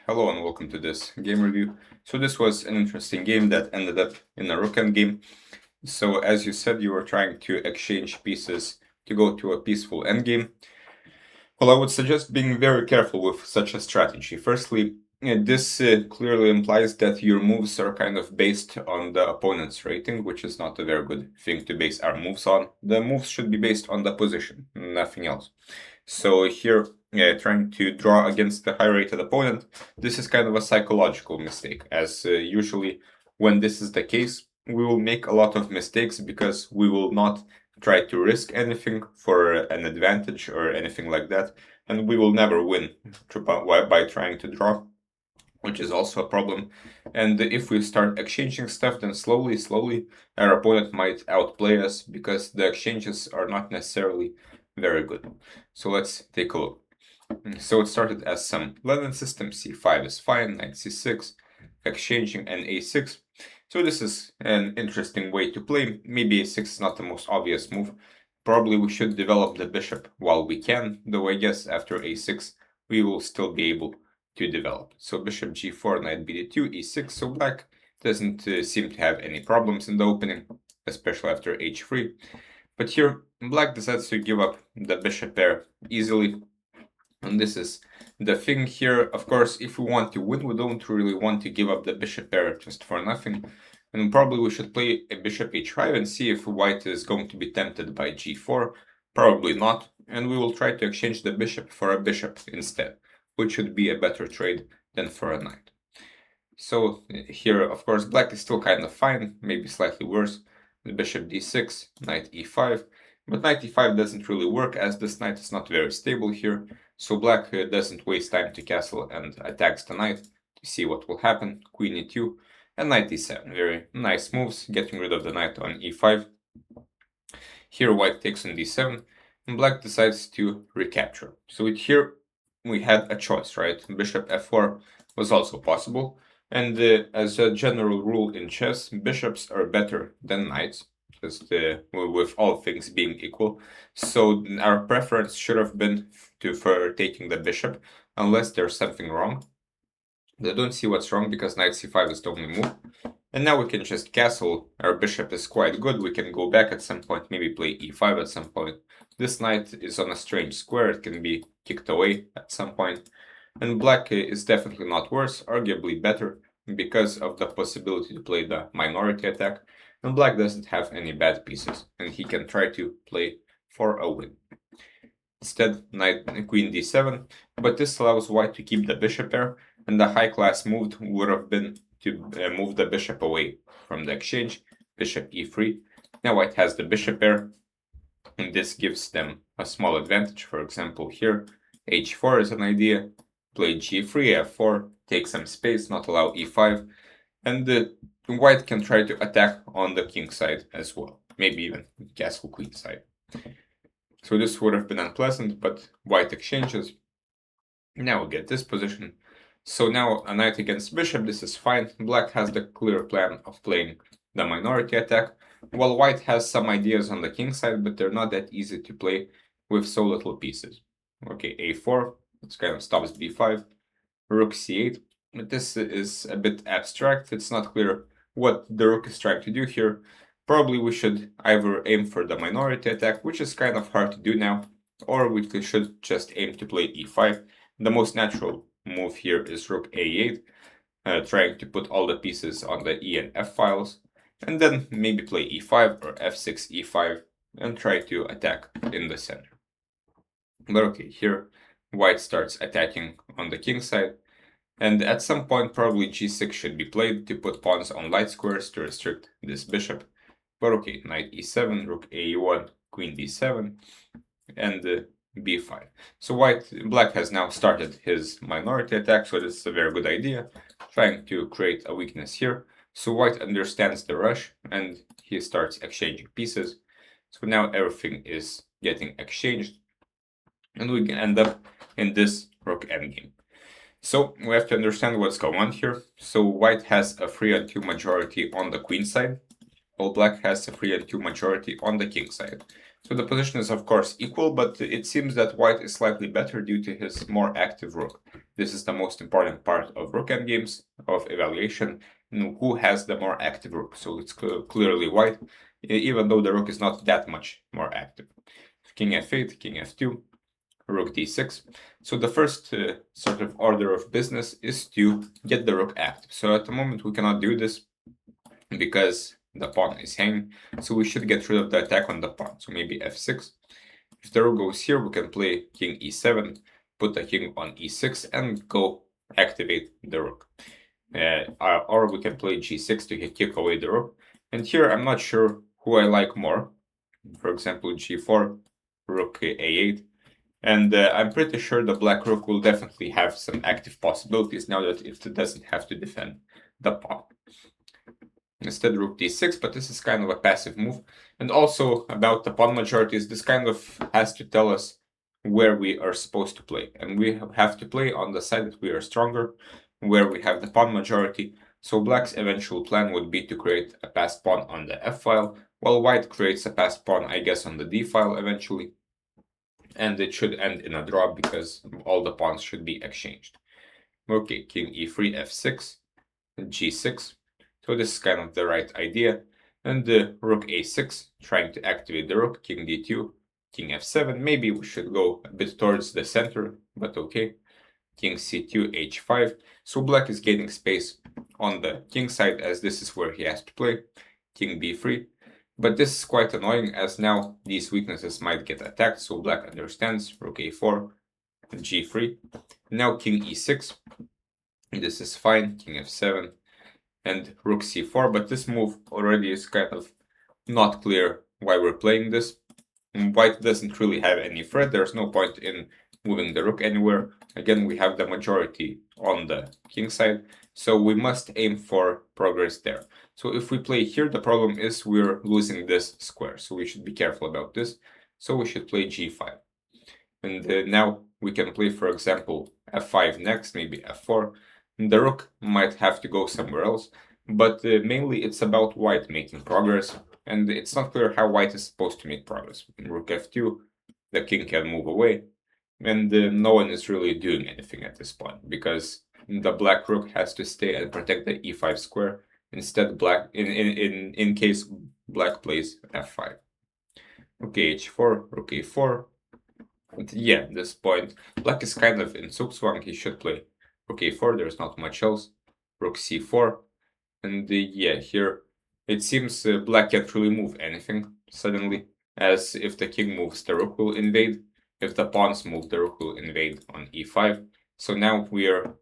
Hello and welcome to this game review. So this was an interesting game that ended up in a rook endgame. So as you said, you were trying to exchange pieces to go to a peaceful endgame. Well, I would suggest being very careful with such a strategy. Firstly, this clearly implies that your moves are kind of based on the opponent's rating, which is not a very good thing to base our moves on. The moves should be based on the position, nothing else. So here, trying to draw against the high-rated opponent, this is kind of a psychological mistake, as usually when this is the case, we will make a lot of mistakes because we will not try to risk anything for an advantage or anything like that, and we will never win by trying to draw, which is also a problem. And if we start exchanging stuff, then slowly, our opponent might outplay us because the exchanges are not necessarily very good. So let's take a look. So it started as some Lenin system. C5 is fine, knight c6, exchanging and a6. So this is an interesting way to play. Maybe a6 is not the most obvious move. Probably we should develop the bishop while we can, though I guess after a6 we will still be able to develop. So bishop g4, knight bd2, e6. So black doesn't seem to have any problems in the opening, especially after h3. But here black decides to give up the bishop pair easily. And this is the thing here. Of course, if we want to win, we don't really want to give up the bishop pair just for nothing. And probably we should play a bishop h5 and see if white is going to be tempted by g4. Probably not. And we will try to exchange the bishop for a bishop instead, which should be a better trade than for a knight. So here, of course, black is still kind of fine, maybe slightly worse. The bishop d6, knight e5. But knight e5 doesn't really work, as this knight is not very stable here. So black doesn't waste time to castle and attacks the knight to see what will happen. Queen e2 and knight e7. Very nice moves, getting rid of the knight on e5. Here white takes on d7 and black decides to recapture. So here we had a choice, right? Bishop f4 was also possible. And as a general rule in chess, bishops are better than knights, just with all things being equal. So our preference should have been for taking the bishop, unless there's something wrong. I don't see what's wrong because knight c5 is the only move. And now we can just castle. Our bishop is quite good. We can go back at some point, maybe play e5 at some point. This knight is on a strange square. It can be kicked away at some point. And black is definitely not worse, arguably better, because of the possibility to play the minority attack. And black doesn't have any bad pieces, and he can try to play for a win. Instead, knight queen d7, but this allows white to keep the bishop pair, and the high-class move would have been to move the bishop away from the exchange, bishop e3. Now white has the bishop pair, and this gives them a small advantage. For example, here, h4 is an idea. Play g3, f4, take some space, not allow e5, and the white can try to attack on the king side as well, maybe even castle queen side. So this would have been unpleasant, but white exchanges. Now we get this position. So now a knight against bishop, this is fine. Black has the clear plan of playing the minority attack, while white has some ideas on the king side, but they're not that easy to play with so little pieces. Okay, a4. This kind of stops b5, rook c8. But this is a bit abstract. It's not clear what the rook is trying to do here. Probably we should either aim for the minority attack, which is kind of hard to do now, or we should just aim to play e5. The most natural move here is rook a8, trying to put all the pieces on the e and f files, and then maybe play e5 or f6, e5, and try to attack in the center. But okay, here white starts attacking on the king side, and at some point probably g6 should be played to put pawns on light squares to restrict this bishop. But okay, knight e7, rook a1, queen d7, and b5. So black has now started his minority attack, so this is a very good idea, trying to create a weakness here. So white understands the rush, and he starts exchanging pieces. So now everything is getting exchanged, and we can end up in this rook endgame. So we have to understand what's going on here. So white has a 3-2 majority on the queen side, while black has a 3-2 majority on the king side. So the position is of course equal, but it seems that white is slightly better due to his more active rook. This is the most important part of rook endgames, of evaluation, who has the more active rook. So it's clearly white, even though the rook is not that much more active. King f8, king f2, rook d6. So the first sort of order of business is to get the rook active. So at the moment we cannot do this because the pawn is hanging. So we should get rid of the attack on the pawn. So maybe f6. If the rook goes here, we can play king e7, put the king on e6, and go activate the rook. Or we can play g6 to kick away the rook. And here I'm not sure who I like more. For example, g4, rook a8. And I'm pretty sure the black rook will definitely have some active possibilities now that it doesn't have to defend the pawn. Instead, rook d6, but this is kind of a passive move. And also about the pawn majorities, this kind of has to tell us where we are supposed to play. And we have to play on the side that we are stronger, where we have the pawn majority. So black's eventual plan would be to create a passed pawn on the f file, while white creates a passed pawn, I guess, on the d file eventually. And it should end in a draw because all the pawns should be exchanged. Okay, king e3, f6, g6. So this is kind of the right idea. And the rook a6, trying to activate the rook, king d2, king f7. Maybe we should go a bit towards the center, but okay. King c2, h5. So black is gaining space on the king side, as this is where he has to play. King b3. But this is quite annoying, as now these weaknesses might get attacked, so black understands. Rook a4, g3. Now king e6. This is fine. King f7 and rook c4, but this move already is kind of not clear why we're playing this. White doesn't really have any threat. There's no point in moving the rook anywhere. Again, we have the majority on the king side, so we must aim for progress there. So if we play here, the problem is we're losing this square, so we should be careful about this. So we should play g5. And now we can play, for example, f5 next, maybe f4. The rook might have to go somewhere else, but mainly it's about white making progress, and it's not clear how white is supposed to make progress. In rook f2, the king can move away, and no one is really doing anything at this point, because the black rook has to stay and protect the e5 square. Instead, black in case black plays f5. Okay, h4, rook a4. And yeah, at this point, black is kind of in zugzwang. He should play rook a4. There's not much else. Rook c4. And yeah, here it seems black can't really move anything suddenly, as if the king moves, the rook will invade. If the pawns move, the rook will invade on e5. So now we are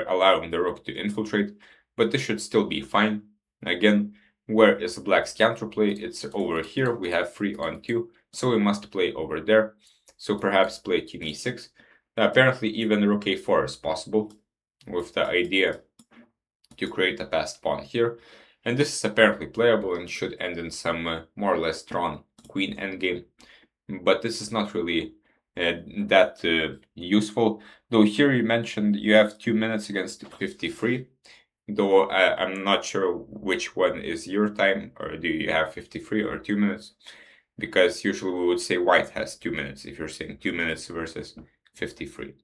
allowing the rook to infiltrate, but this should still be fine. Again, where is black's counterplay? It's over here. We have 3 on 2, so we must play over there. So perhaps play king e6. Apparently, even rook a4 is possible, with the idea to create a passed pawn here. And this is apparently playable and should end in some more or less drawn queen endgame. But this is not really that useful. Though here you mentioned you have 2 minutes against 53. Though I'm not sure which one is your time, or do you have 53 or 2 minutes? Because usually we would say white has 2 minutes if you're saying 2 minutes versus 53.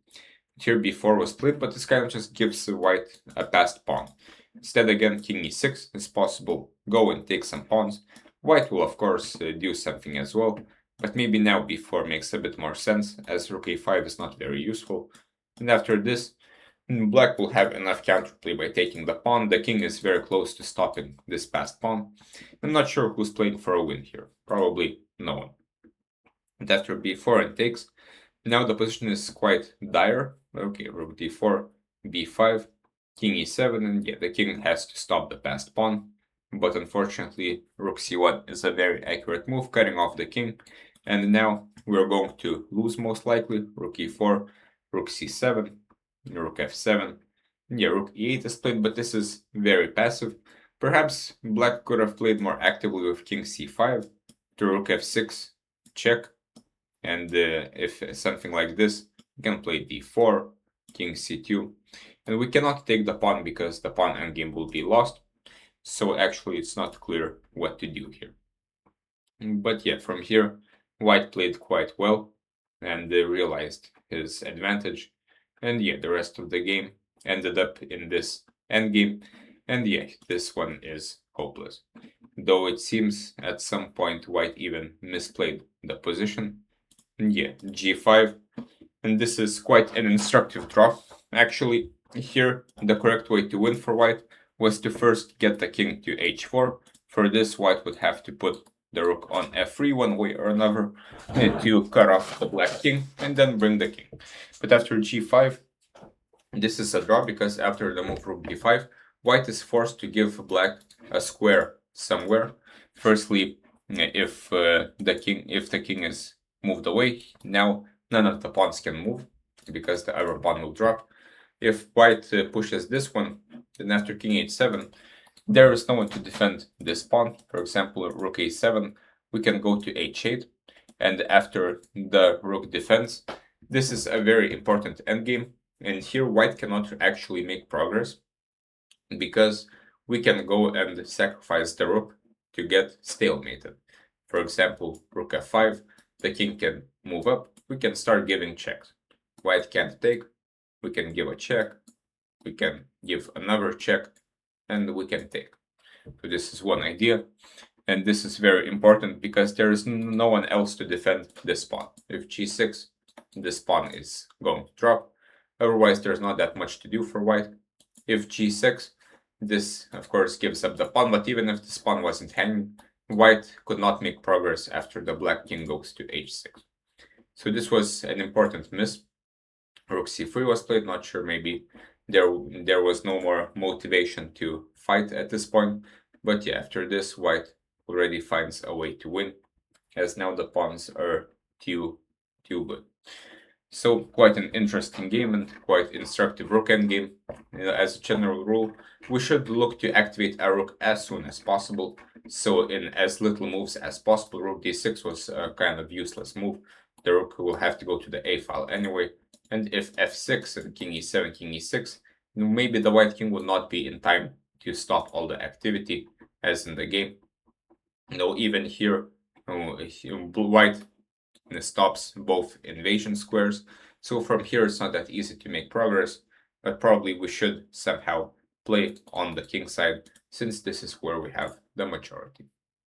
Here b4 was split, but this kind of just gives white a passed pawn. Instead, again, king e6 is possible. Go and take some pawns. White will, of course, do something as well, but maybe now b4 makes a bit more sense, as rook a5 is not very useful. And after this, black will have enough counterplay by taking the pawn. The king is very close to stopping this passed pawn. I'm not sure who's playing for a win here. Probably no one. And after b4 and takes, now the position is quite dire. Okay, rook d4, b5, king e7, and yeah, the king has to stop the passed pawn. But unfortunately, rook c1 is a very accurate move, cutting off the king. And now we're going to lose most likely. Rook e4, rook c7, rook f7. Yeah, rook e8 is played, but this is very passive. Perhaps black could have played more actively with king c5 to rook f6, check. And if something like this, we can play d4, king c2. And we cannot take the pawn because the pawn endgame will be lost. So actually it's not clear what to do here. But yeah, from here, white played quite well and realized his advantage. And yeah, the rest of the game ended up in this endgame. And yeah, this one is hopeless. Though it seems at some point white even misplayed the position. And yeah, g5. And this is quite an instructive draw. Actually, here the correct way to win for white was to first get the king to h4. For this, white would have to put the rook on f3 one way or another to cut off the black king and then bring the king. But after g5, this is a draw because after the move rook d5, white is forced to give black a square somewhere. Firstly, if the king is moved away, now none of the pawns can move because the other pawn will drop. If white pushes this one, then after king h7, there is no one to defend this pawn. For example, rook a7, we can go to h8, and after the rook defends, this is a very important endgame. And here white cannot actually make progress because we can go and sacrifice the rook to get stalemated. For example, rook f5, the king can move up, we can start giving checks. White can't take, we can give a check, we can give another check, and we can take. So this is one idea, and this is very important because there is no one else to defend this pawn. If g6, this pawn is going to drop. Otherwise, there's not that much to do for white. If g6, this of course gives up the pawn, but even if this pawn wasn't hanging, white could not make progress after the black king goes to h6. So this was an important miss. Rook c3 was played, not sure, maybe there was no more motivation to fight at this point. But yeah, after this, white already finds a way to win, as now the pawns are too good. So quite an interesting game and quite instructive rook endgame. As a general rule, we should look to activate our rook as soon as possible. So in as little moves as possible. Rook d6 was a kind of useless move. The rook will have to go to the a file anyway. And if f6 and king e7, king e6, maybe the white king would not be in time to stop all the activity as in the game. No, even here, white stops both invasion squares. So from here, it's not that easy to make progress, but probably we should somehow play on the king side, since this is where we have the majority.